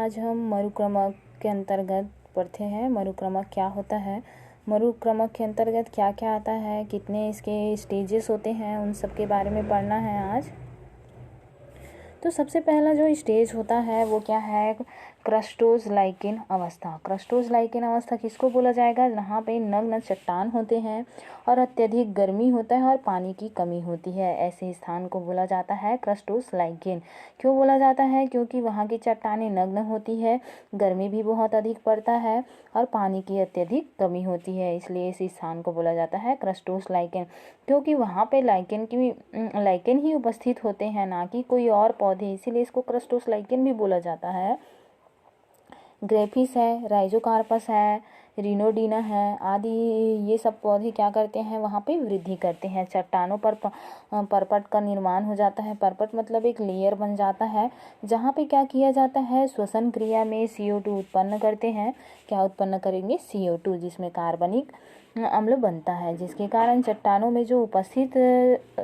आज हम मरुक्रमक के अंतर्गत पढ़ते हैं। मरुक्रमक क्या होता है, मरुक्रमक के अंतर्गत क्या क्या आता है, कितने इसके स्टेजेस होते हैं, उन सब के बारे में पढ़ना है आज। तो सबसे पहला जो स्टेज होता है वो क्या है, क्रस्टोस लाइकेन अवस्था। क्रस्टोस लाइकेन अवस्था किसको बोला जाएगा, जहाँ पे नग्न चट्टान होते हैं और अत्यधिक गर्मी होता है और पानी की कमी होती है, ऐसे स्थान को बोला जाता है क्रस्टोस लाइकेन। क्यों बोला जाता है, क्योंकि वहाँ की चट्टानें नग्न होती है, गर्मी भी बहुत अधिक पड़ता है और पानी की अत्यधिक कमी होती है, इसलिए इस स्थान को बोला जाता है क्रस्टोस लाइकेन। क्योंकि वहाँ पे लाइकेन ही उपस्थित होते हैं, ना कि कोई और पौधे, इसीलिए इसको क्रस्टोस लाइकेन भी बोला जाता है। ग्रेफिस है, राइजोकार्पस है, रिनोडीना है आदि, ये सब पौधे क्या करते हैं, वहाँ पे वृद्धि करते हैं। चट्टानों पर परपट का निर्माण हो जाता है। परपट मतलब एक लेयर बन जाता है, जहाँ पे क्या किया जाता है, श्वसन क्रिया में CO2 उत्पन्न करते हैं। क्या उत्पन्न करेंगे, CO2, जिसमें कार्बनिक अम्ल बनता है, जिसके कारण चट्टानों में जो उपस्थित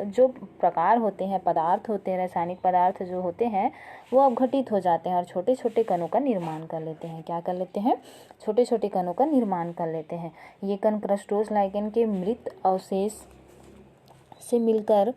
जो प्रकार होते हैं, पदार्थ होते हैं, रासायनिक पदार्थ जो होते हैं, वो अवघटित हो जाते हैं और छोटे छोटे कणों का निर्माण कर लेते हैं। क्या कर लेते हैं, छोटे छोटे कणों का निर्माण कर लेते हैं। ये कण क्रस्टोस लाइकेन के मृत अवशेष से मिलकर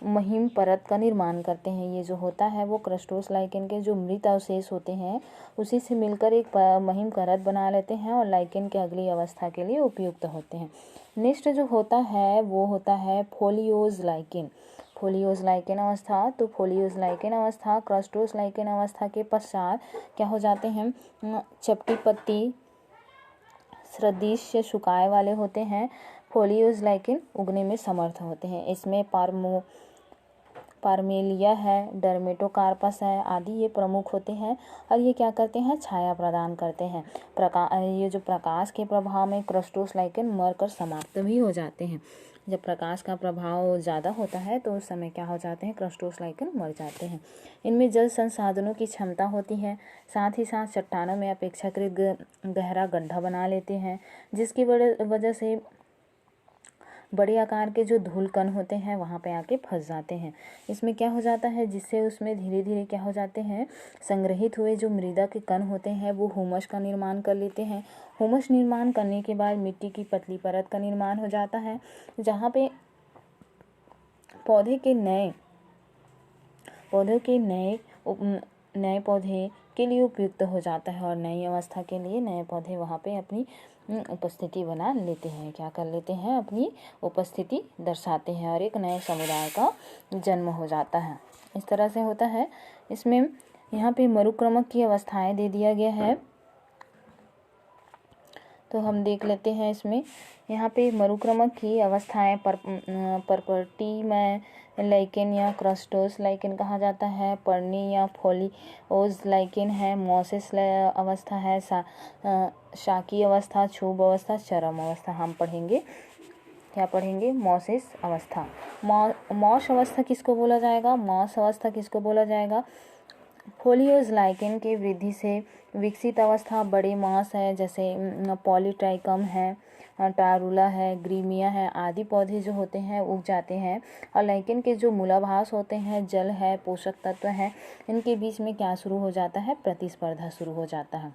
महीम परत का निर्माण करते हैं। ये जो होता है वो क्रस्टोस लाइकेन के जो मृत अवशेष होते हैं उसी से मिलकर एक महीम परत बना लेते हैं और लाइकेन के अगली अवस्था के लिए उपयुक्त होते हैं। नेक्स्ट जो होता है वो होता है फोलियोज लाइकेन। फोलियोज लाइकेन अवस्था, तो फोलियोज लाइकेन अवस्था क्रस्टोस लाइकेन अवस्था के पश्चात क्या हो जाते हैं, चपटी पत्ती सदृश सुकाए वाले होते हैं। फोलियोज लाइकेन उगने में समर्थ होते हैं। इसमें पार्मेलिया है, डर्मेटोकार्पस है आदि, ये प्रमुख होते हैं और ये क्या करते हैं, छाया प्रदान करते हैं। ये जो प्रकाश के प्रभाव में क्रस्टोस लाइकेन मरकर समाप्त भी हो जाते हैं। जब प्रकाश का प्रभाव ज़्यादा होता है तो उस समय क्या हो जाते हैं, क्रस्टोस लाइकेन मर जाते हैं। इनमें जल संसाधनों की क्षमता होती है, साथ ही साथ चट्टानों में अपेक्षाकृत गहरा गड्ढा बना लेते हैं, जिसकी वजह से बड़े आकार के जो धूल कण होते हैं वहाँ पे आके फंस जाते हैं। इसमें क्या हो जाता है, जिससे उसमें धीरे धीरे क्या हो जाते हैं, संग्रहित हुए जो मृदा के कण होते हैं वो हुमस का निर्माण कर लेते हैं। हुमस निर्माण करने के बाद मिट्टी की पतली परत का निर्माण हो जाता है, जहाँ पे पौधे नए पौधे के लिए उपयुक्त हो जाता है और नई अवस्था के लिए नए पौधे वहाँ पे अपनी उपस्थिति बना लेते हैं। क्या कर लेते हैं, अपनी उपस्थिति दर्शाते हैं और एक नए समुदाय का जन्म हो जाता है। इस तरह से होता है। इसमें यहाँ पे मरुक्रमक की अवस्थाएं दे दिया गया है, तो हम देख लेते हैं। इसमें यहाँ पे मरुक्रमक की अवस्थाएं परपर्टी में लाइकेन या क्रस्टोस लाइकेन कहा जाता है, पर्णी या फोलियोज लाइकेन है, मोसेस अवस्था है, शाकी अवस्था, क्षोभ अवस्था, चरम अवस्था। हम पढ़ेंगे, क्या पढ़ेंगे, मॉसेस अवस्था। मॉस अवस्था किसको बोला जाएगा, मॉस अवस्था किसको बोला जाएगा, फोलियोज लाइकेन के वृद्धि से विकसित अवस्था बड़े मॉस है, जैसे पॉलीट्राइकम है, टारुला है, ग्रीमिया है आदि पौधे जो होते हैं उग जाते हैं। और लाइकेन के जो मूलाभास होते हैं, जल है, पोषक तत्व है, इनके बीच में क्या शुरू हो जाता है, प्रतिस्पर्धा शुरू हो जाता है।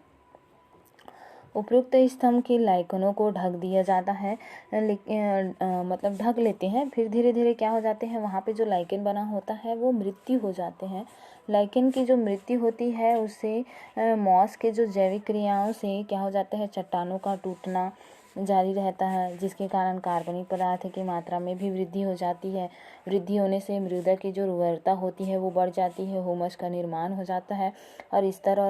उपयुक्त स्तंभ के लाइकेनों को ढक दिया जाता है, मतलब ढक लेते हैं, फिर धीरे धीरे क्या हो जाते हैं, वहाँ पे जो लाइकेन बना होता है वो मृत्यु हो जाते हैं। लाइकेन की जो मृत्यु होती है उससे मॉस के जो जैविक क्रियाओं से क्या हो जाता है, चट्टानों का टूटना जारी रहता है, जिसके कारण कार्बनिक पदार्थ की मात्रा में भी वृद्धि हो जाती है। वृद्धि होने से मृदा की जो उर्वरता होती है वो बढ़ जाती है, हुमस का निर्माण हो जाता है और स्तर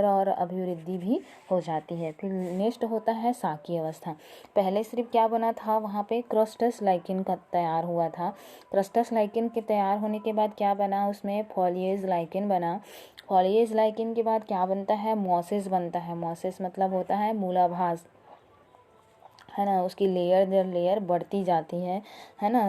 और अभिवृद्धि भी हो जाती है। फिर नेक्स्ट होता है साकी अवस्था। पहले सिर्फ क्या बना था, वहाँ पे क्रस्टस लाइकेन का तैयार हुआ था। क्रस्टस लाइकेन के तैयार होने के बाद क्या बना, उसमें फॉलिएज लाइकेन बना। फॉलिएज लाइकेन के बाद क्या बनता है, मॉसेस बनता है। मॉसेस मतलब होता है मूलाभास, है ना, उसकी लेयर दर लेयर बढ़ती जाती है ना,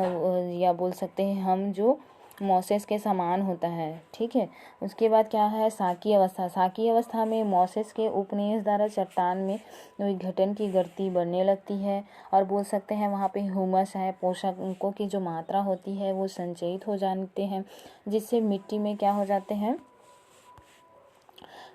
या बोल सकते हैं हम जो मॉसेस के समान होता है, ठीक है। उसके बाद क्या है, साकी अवस्था। साकी अवस्था में मॉसेस के उपनिवेश द्वारा चट्टान में विघटन की गति बढ़ने लगती है और बोल सकते हैं वहाँ पे ह्यूमस है, पोषकों की जो मात्रा होती है वो संचयित हो जाते हैं, जिससे मिट्टी में क्या हो जाते हैं,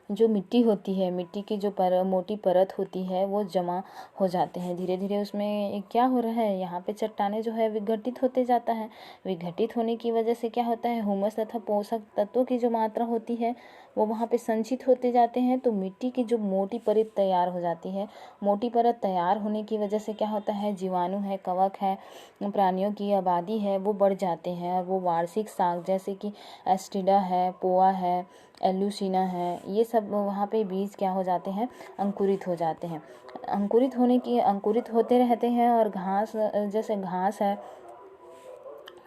जो मिट्टी होती है, मिट्टी की जो मोटी परत होती है वो जमा हो जाते हैं। धीरे धीरे उसमें क्या हो रहा है, यहाँ पे चट्टानें जो है विघटित होते जाता है। विघटित होने की वजह से क्या होता है, हुमस तथा पोषक तत्वों की जो मात्रा होती है वो वहाँ पे संचित होते जाते हैं। तो मिट्टी की जो मोटी परत तैयार हो जाती है, मोटी परत तैयार होने की वजह से क्या होता है, जीवाणु है, कवक है, प्राणियों की आबादी है वो बढ़ जाते हैं। और वो वार्षिक शाक जैसे कि एस्टिडा है, पोआ है, एल्यूसिना है, ये सब वहाँ पे बीज क्या हो जाते हैं, अंकुरित हो जाते हैं। अंकुरित होते रहते हैं और घास, जैसे घास है,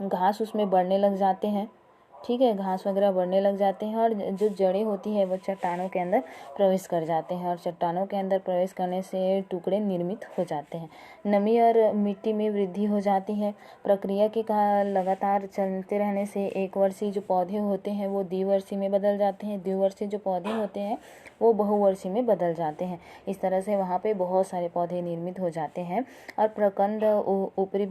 घास उसमें बढ़ने लग जाते हैं। ठीक है, घास वगैरह बढ़ने लग जाते हैं और जो जड़ें होती है वो चट्टानों के अंदर प्रवेश कर जाते हैं और चट्टानों के अंदर प्रवेश करने से टुकड़े निर्मित हो जाते हैं। नमी और मिट्टी में वृद्धि हो जाती है। प्रक्रिया के लगातार चलते रहने से एक वर्षीय जो पौधे होते हैं वो द्विवर्षीय में बदल जाते हैं, द्विवर्षीय जो पौधे होते हैं वो बहुवर्षीय में बदल जाते हैं। इस तरह से वहाँ पे बहुत सारे पौधे निर्मित हो जाते हैं। और प्रकंद ऊपरी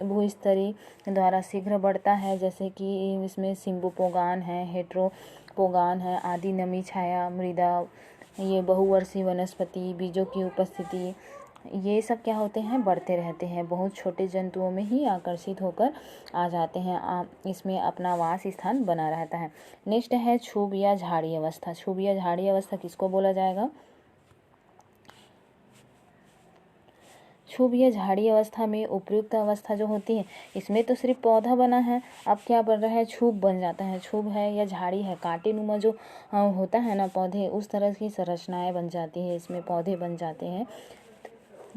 भूस्तरीय द्वारा शीघ्र बढ़ता है, जैसे कि इसमें सिम्बोपोगान है, हेट्रोपोगान है आदि। नमी, छाया, मृदा, ये बहुवर्षीय वनस्पति, बीजों की उपस्थिति, ये सब क्या होते हैं, बढ़ते रहते हैं। बहुत छोटे जंतुओं में ही आकर्षित होकर आ जाते हैं, इसमें अपना वास स्थान बना रहता है। नेक्स्ट है क्षुभ या झाड़ी अवस्था। क्षुभ या झाड़ी अवस्था किसको बोला जाएगा? क्षुभ या झाड़ी अवस्था में उपयुक्त अवस्था जो होती है, इसमें तो सिर्फ पौधा बना है, अब क्या बन रहा है, क्षुभ बन जाता है। क्षुभ है या झाड़ी है, कांटे नुमा जो होता है ना पौधे, उस तरह की संरचनाएं बन जाती है, इसमें पौधे बन जाते हैं।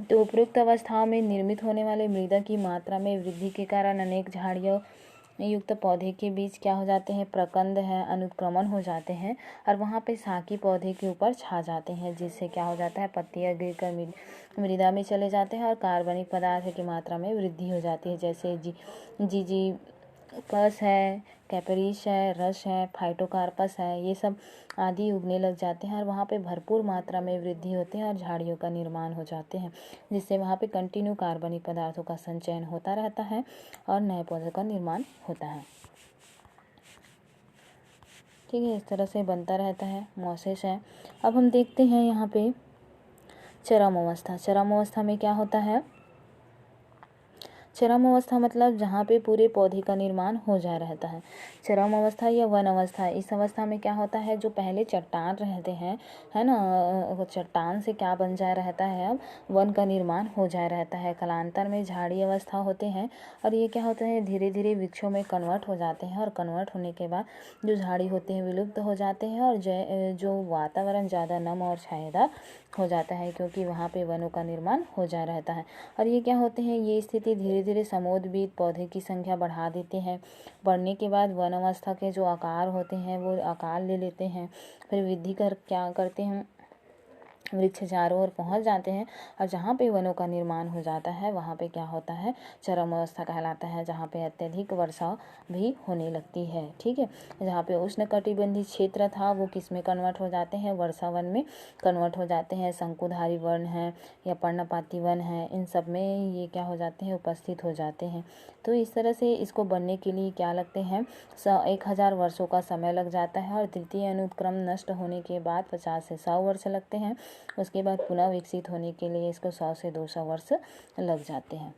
तो उपयुक्त अवस्थाओं में निर्मित होने वाले मृदा की मात्रा में वृद्धि के कारण अनेक झाड़ियों युक्त पौधे के बीच क्या हो जाते हैं, प्रकंद है, अनुक्रमण हो जाते हैं और वहाँ पे शाकी पौधे के ऊपर छा जाते हैं, जिससे क्या हो जाता है, पत्तियाँ गिरकर मृदा में चले जाते हैं और कार्बनिक पदार्थ की मात्रा में वृद्धि हो जाती है। जैसे जी कस है, कैपरिस है, रस है, फाइटोकार्पस है, ये सब आदि उगने लग जाते हैं और वहाँ पे भरपूर मात्रा में वृद्धि होते हैं और झाड़ियों का निर्माण हो जाते हैं, जिससे वहाँ पे कंटिन्यू कार्बनिक पदार्थों का संचयन होता रहता है और नए पौधों का निर्माण होता है। ठीक है, इस तरह से बनता रहता है, मोसेस है। अब हम देखते हैं यहाँ पे चरम अवस्था। चरम अवस्था में क्या होता है, चरम अवस्था मतलब जहाँ पे पूरे पौधे का निर्माण हो जा रहता है। चरम अवस्था या वन अवस्था, इस अवस्था में क्या होता है, जो पहले चट्टान रहते हैं, है ना, चट्टान से क्या बन जा रहता है, अब वन का निर्माण हो जा रहता है। कालांतर में झाड़ी अवस्था होते हैं और ये क्या होता है, धीरे धीरे वृक्षों में कन्वर्ट हो जाते हैं और कन्वर्ट होने के बाद जो झाड़ी होते हैं विलुप्त हो जाते हैं और जो वातावरण ज़्यादा नम और छायादार हो जाता है, क्योंकि वहाँ पे वनों का निर्माण हो जा रहता है। और ये क्या होते हैं, ये स्थिति धीरे धीरे समोद्वीत पौधे की संख्या बढ़ा देते हैं। बढ़ने के बाद वन अवस्था के जो आकार होते हैं वो आकार ले लेते हैं, फिर वृद्धि कर क्या करते हैं, वृक्ष चारों ओर पहुँच जाते हैं और जहाँ पे वनों का निर्माण हो जाता है वहाँ पे क्या होता है, चरम अवस्था कहलाता है, जहाँ पे अत्यधिक वर्षा भी होने लगती है। ठीक है, जहाँ पे उष्णकटिबंधीय क्षेत्र था वो किस में कन्वर्ट हो जाते हैं, वर्षा वन में कन्वर्ट हो जाते हैं। शंकुधारी वन है या पर्णपाती वन है, इन सब में ये क्या हो जाते हैं, उपस्थित हो जाते हैं। तो इस तरह से इसको बनने के लिए क्या लगते हैं, 1000 वर्षों का समय लग जाता है और तृतीय अनुक्रम नष्ट होने के बाद 50 से 100 वर्ष लगते हैं। उसके बाद पुनः विकसित होने के लिए इसको 100 से 200 वर्ष लग जाते हैं।